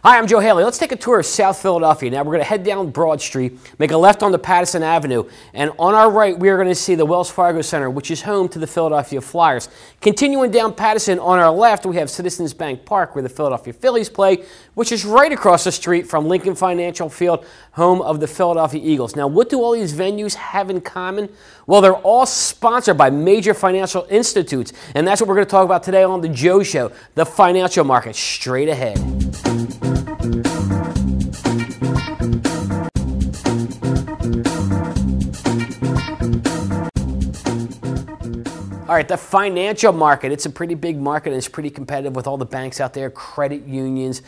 Hi, I'm Joe Haley. Let's take a tour of South Philadelphia. Now we're going to head down Broad Street, make a left onto Patterson Avenue, and on our right we are going to see the Wells Fargo Center, which is home to the Philadelphia Flyers. Continuing down Patterson, on our left we have Citizens Bank Park, where the Philadelphia Phillies play, which is right across the street from Lincoln Financial Field, home of the Philadelphia Eagles. Now, what do all these venues have in common? Well, they're all sponsored by major financial institutes, and that's what we're going to talk about today on The Joe Show, the financial market. Straight ahead. All right, the financial market, it's a pretty big market and it's pretty competitive with all the banks out there, credit unions,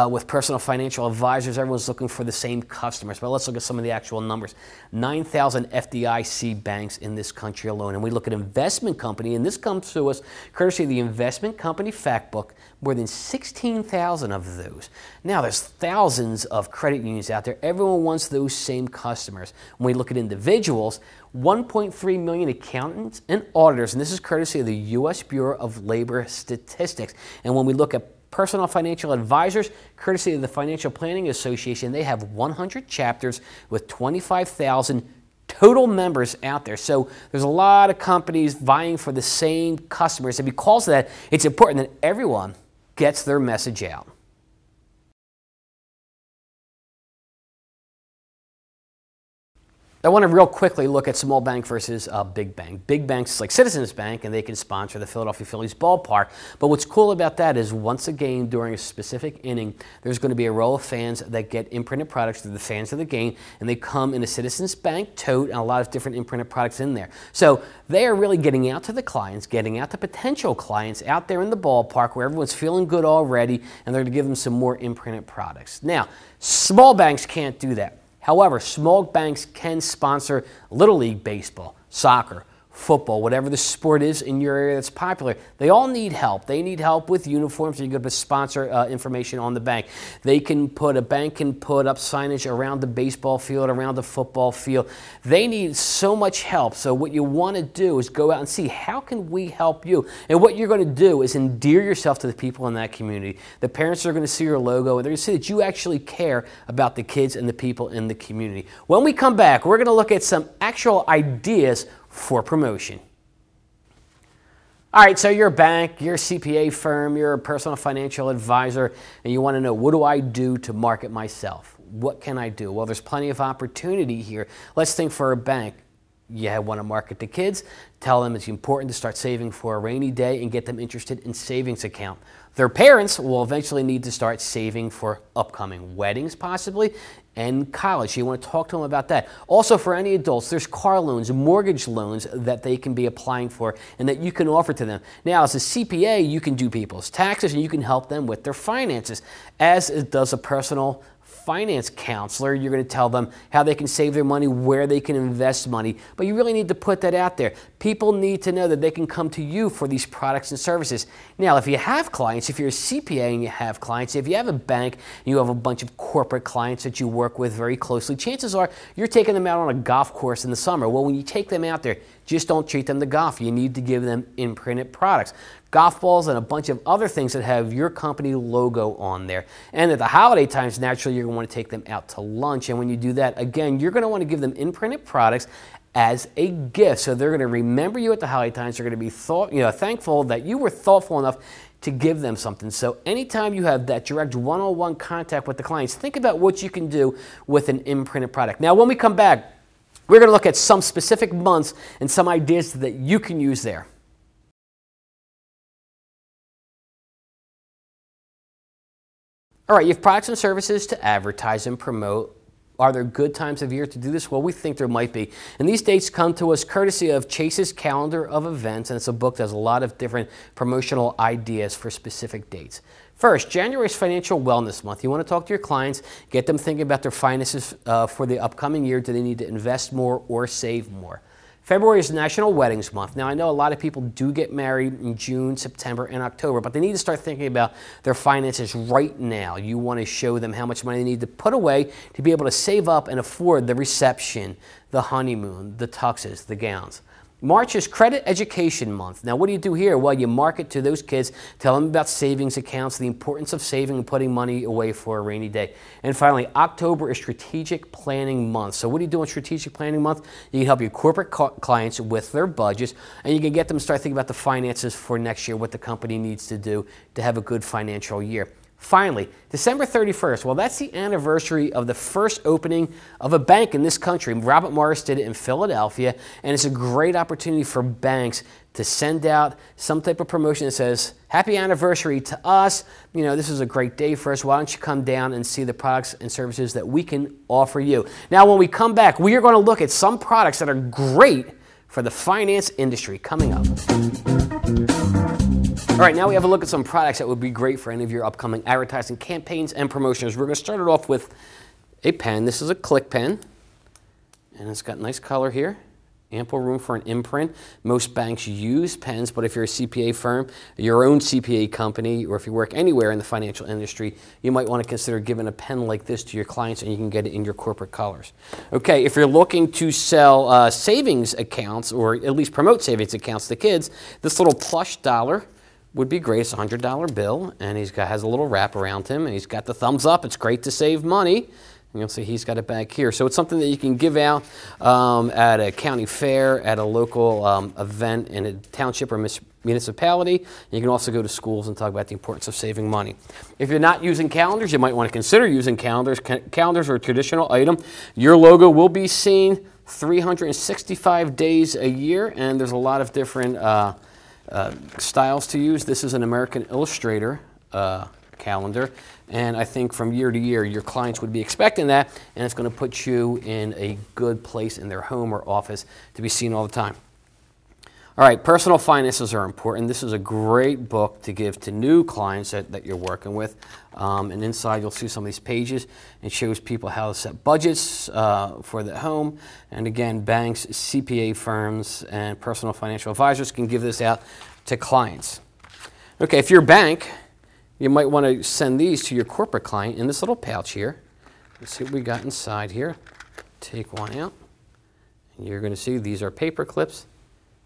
with personal financial advisors. Everyone's looking for the same customers. But let's look at some of the actual numbers. 9,000 FDIC banks in this country alone. And we look at investment company, and this comes to us courtesy of the Investment Company Fact Book, more than 16,000 of those. Now, there's thousands of credit unions out there. Everyone wants those same customers. When we look at individuals, 1.3 million accountants and auditors, and this is courtesy of the U.S. Bureau of Labor Statistics. And when we look at personal financial advisors, courtesy of the Financial Planning Association, they have 100 chapters with 25,000 total members out there. So there's a lot of companies vying for the same customers, and because of that, it's important that everyone gets their message out. I want to real quickly look at small bank versus big bank. Big banks like Citizens Bank, and they can sponsor the Philadelphia Phillies ballpark. But what's cool about that is once a game during a specific inning, there's going to be a row of fans that get imprinted products through the fans of the game, and they come in a Citizens Bank tote and a lot of different imprinted products in there. So they are really getting out to the clients, getting out to potential clients out there in the ballpark where everyone's feeling good already, and they're going to give them some more imprinted products. Now, small banks can't do that. However, small banks can sponsor Little League baseball, soccer, football, whatever the sport is in your area that's popular. They all need help. They need help with uniforms. So you can sponsor information on the bank. A bank can put up signage around the baseball field, around the football field. They need so much help. So what you want to do is go out and see, how can we help you? And what you're going to do is endear yourself to the people in that community. The parents are going to see your logo, and they're going to see that you actually care about the kids and the people in the community. When we come back, we're going to look at some actual ideas for promotion. All right, so you're a bank, you're a CPA firm, you're a personal financial advisor, and you want to know, what do I do to market myself? What can I do? Well, there's plenty of opportunity here. Let's think for a bank. You want to market to kids, tell them it's important to start saving for a rainy day and get them interested in savings account. Their parents will eventually need to start saving for upcoming weddings possibly, and college. You want to talk to them about that. Also, for any adults, there's car loans, mortgage loans that they can be applying for and that you can offer to them. Now, as a CPA, you can do people's taxes and you can help them with their finances, as does a personal finance counselor. You're going to tell them how they can save their money, where they can invest money, but you really need to put that out there. People need to know that they can come to you for these products and services. Now, if you have clients, if you're a CPA and you have clients, if you have a bank and you have a bunch of corporate clients that you work with very closely, chances are you're taking them out on a golf course in the summer. Well, when you take them out there, just don't treat them to golf. You need to give them imprinted products. Golf balls and a bunch of other things that have your company logo on there. And at the holiday times, naturally, you're going to want to take them out to lunch. And when you do that, again, you're going to want to give them imprinted products as a gift. So they're going to remember you at the holiday times. They're going to be thankful that you were thoughtful enough to give them something. So anytime you have that direct one-on-one contact with the clients, think about what you can do with an imprinted product. Now, when we come back, we're going to look at some specific months and some ideas that you can use there. All right, you have products and services to advertise and promote. Are there good times of year to do this? Well, we think there might be. And these dates come to us courtesy of Chase's Calendar of Events, and it's a book that has a lot of different promotional ideas for specific dates. First, January is Financial Wellness Month. You want to talk to your clients, get them thinking about their finances for the upcoming year. Do they need to invest more or save more? February is National Weddings Month. Now, I know a lot of people do get married in June, September, and October, but they need to start thinking about their finances right now. You want to show them how much money they need to put away to be able to save up and afford the reception, the honeymoon, the tuxes, the gowns. March is Credit Education Month. Now, what do you do here? Well, you market to those kids, tell them about savings accounts, the importance of saving and putting money away for a rainy day. And finally, October is Strategic Planning Month. So what do you do in Strategic Planning Month? You can help your corporate clients with their budgets, and you can get them to start thinking about the finances for next year, what the company needs to do to have a good financial year. Finally, December 31st, well, that's the anniversary of the first opening of a bank in this country. Robert Morris did it in Philadelphia, and it's a great opportunity for banks to send out some type of promotion that says, happy anniversary to us. You know, this is a great day for us. Why don't you come down and see the products and services that we can offer you? Now, when we come back, we are going to look at some products that are great for the finance industry coming up. All right, now we have a look at some products that would be great for any of your upcoming advertising campaigns and promotions. We're going to start it off with a pen. This is a click pen, and it's got nice color here, ample room for an imprint. Most banks use pens, but if you're a CPA firm, your own CPA company, or if you work anywhere in the financial industry, you might want to consider giving a pen like this to your clients, and you can get it in your corporate colors. Okay, if you're looking to sell savings accounts, or at least promote savings accounts to kids, this little plush dollar would be great. It's a $100 bill, and has a little wrap around him, and he's got the thumbs up. It's great to save money. And you'll see he's got it back here. So it's something that you can give out at a county fair, at a local event in a township or municipality. You can also go to schools and talk about the importance of saving money. If you're not using calendars, you might want to consider using calendars. Calendars are a traditional item. Your logo will be seen 365 days a year, and there's a lot of different styles to use. This is an American Illustrator calendar, and I think from year to year your clients would be expecting that, and it's going to put you in a good place in their home or office to be seen all the time. All right, personal finances are important. This is a great book to give to new clients that you're working with. And inside you'll see some of these pages. It shows people how to set budgets for the home. And again, banks, CPA firms, and personal financial advisors can give this out to clients. Okay, if you're a bank, you might want to send these to your corporate client in this little pouch here. Let's see what we got inside here. Take one out. And you're going to see these are paper clips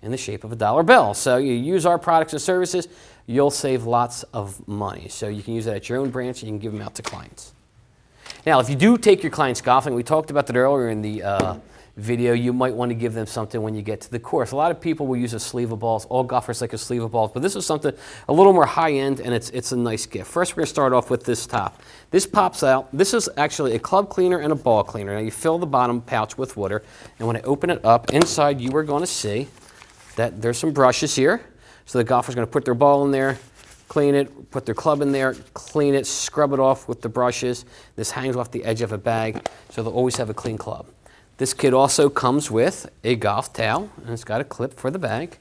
in the shape of a dollar bill. So you use our products and services, you'll save lots of money. So you can use that at your own branch, and you can give them out to clients. Now, if you do take your clients golfing, we talked about that earlier in the video, you might want to give them something when you get to the course. A lot of people will use a sleeve of balls. All golfers like a sleeve of balls, but this is something a little more high-end, and it's a nice gift. First, we're going to start off with this top. This pops out. This is actually a club cleaner and a ball cleaner. Now, you fill the bottom pouch with water, and when I open it up, inside you are going to see that there's some brushes here. So the golfer's going to put their ball in there, clean it, put their club in there, clean it, scrub it off with the brushes. This hangs off the edge of a bag, so they'll always have a clean club. This kit also comes with a golf towel, and it's got a clip for the bag.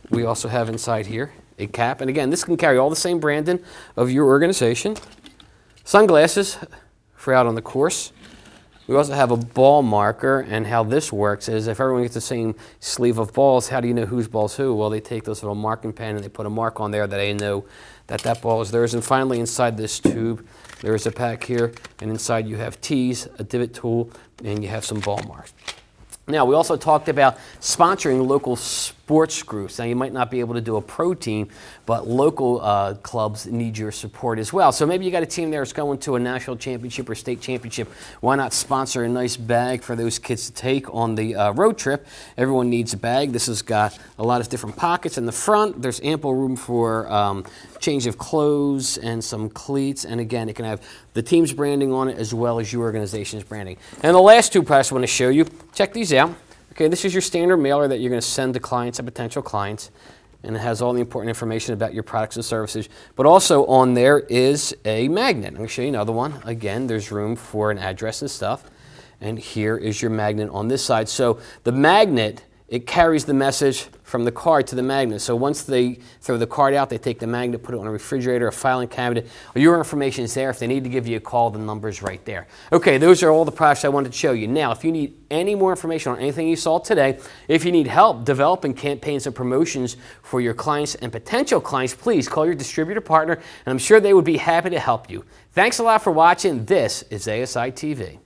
We also have inside here a cap, and again, this can carry all the same branding of your organization. Sunglasses for out on the course. We also have a ball marker, and how this works is if everyone gets the same sleeve of balls, how do you know whose ball's who? Well, they take this little marking pen and they put a mark on there that they know that that ball is theirs. And finally, inside this tube, there is a pack here, and inside you have tees, a divot tool, and you have some ball marks. Now, we also talked about sponsoring local sports groups. Now, you might not be able to do a pro team, but local clubs need your support as well. So maybe you got a team there that's going to a national championship or state championship. Why not sponsor a nice bag for those kids to take on the road trip? Everyone needs a bag. This has got a lot of different pockets in the front. There's ample room for change of clothes and some cleats. And again, it can have the team's branding on it as well as your organization's branding. And the last two products I want to show you, check these out. Okay, this is your standard mailer that you're going to send to clients and potential clients, and it has all the important information about your products and services. But also on there is a magnet. I'm going to show you another one. Again, there's room for an address and stuff, and here is your magnet on this side. So the magnet, it carries the message from the card to the magnet. So once they throw the card out, they take the magnet, put it on a refrigerator, a filing cabinet. Your information is there. If they need to give you a call, the number's right there. Okay, those are all the products I wanted to show you. Now, if you need any more information on anything you saw today, if you need help developing campaigns and promotions for your clients and potential clients, please call your distributor partner, and I'm sure they would be happy to help you. Thanks a lot for watching. This is ASI TV.